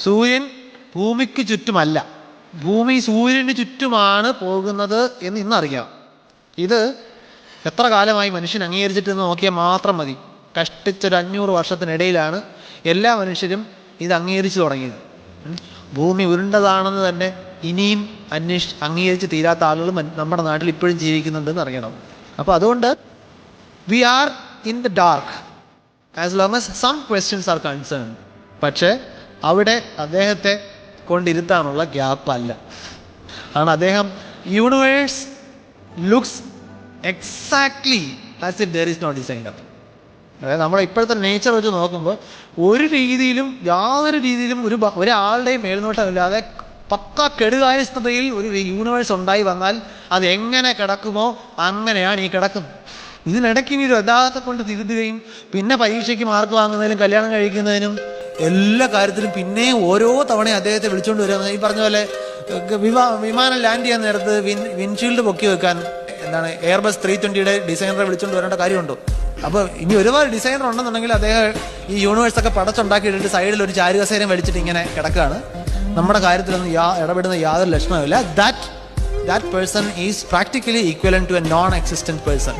സൂര്യൻ ഭൂമിക്ക് ചുറ്റുമല്ല, ഭൂമി സൂര്യന് ചുറ്റുമാണ് പോകുന്നത് എന്ന് ഇന്നറിയാം. ഇത് എത്ര കാലമായി മനുഷ്യൻ അംഗീകരിച്ചിട്ടെന്ന് നോക്കിയാൽ മാത്രം മതി. കഷ്ടിച്ചൊരു 500 വർഷത്തിനിടയിലാണ് എല്ലാ മനുഷ്യരും ഇത് അംഗീകരിച്ചു തുടങ്ങിയത്. ഭൂമി ഉരുണ്ടതാണെന്ന് തന്നെ ഇനിയും അംഗീകരിച്ച് തീരാത്ത ആളുകൾ നമ്മുടെ നാട്ടിൽ ഇപ്പോഴും ജീവിക്കുന്നുണ്ടെന്ന് അറിയണം. അപ്പോൾ അതുകൊണ്ട് we are in the dark as long as some questions are concern. പക്ഷേ അവിടെ അദ്ദേഹത്തെ കൊണ്ടിരുത്താനുള്ള ഗ്യാപ്പല്ല. ആണ് അദ്ദേഹം universe looks exactly as if there is no designer. അതായത് നമ്മുടെ ഇപ്പോഴത്തെ നേച്ചർ വെച്ച് നോക്കുമ്പോൾ യാതൊരു രീതിയിലും ഒരാളുടെയും മേൽനോട്ടമില്ലാതെ പക്ക കെടുകാര്യസ്ഥതയിൽ ഒരു യൂണിവേഴ്സ് ഉണ്ടായി വന്നാൽ അത് എങ്ങനെ കിടക്കുമോ അങ്ങനെയാണ് ഈ കിടക്കുന്നത്. ഇതിനിടയ്ക്ക് ഇനി ഒരു യഥാർത്ഥത്തെ കൊണ്ട് തിരുത്തുകയും പിന്നെ പരീക്ഷയ്ക്ക് മാർക്ക് വാങ്ങുന്നതിനും കല്യാണം കഴിക്കുന്നതിനും എല്ലാ കാര്യത്തിലും പിന്നെ ഓരോ തവണയും അദ്ദേഹത്തെ വിളിച്ചുകൊണ്ട് വരിക. ഈ പറഞ്ഞ പോലെ വിമാനം ലാൻഡ് ചെയ്യാൻ നേരത്ത് വിൻഷീൽഡ് പൊക്കി വെക്കാൻ എയർബസ് 320 ഡിസൈനറെ വിളിച്ചുകൊണ്ട് വരേണ്ട കാര്യമുണ്ടോ? അപ്പോൾ ഇനി ഒരുപാട് ഡിസൈനർ ഉണ്ടെന്നുണ്ടെങ്കിൽ അദ്ദേഹം ഈ യൂണിവേഴ്സൊക്കെ പടച്ചുണ്ടാക്കിയിട്ടിട്ട് സൈഡിൽ ഒരു ചാരുകസേരം വലിച്ചിട്ട് ഇങ്ങനെ കിടക്കുകയാണ്. നമ്മുടെ കാര്യത്തിലൊന്നും ഇടപെടുന്ന യാതൊരു ലക്ഷണവുമില്ല. That person is practically equivalent to a non existent person.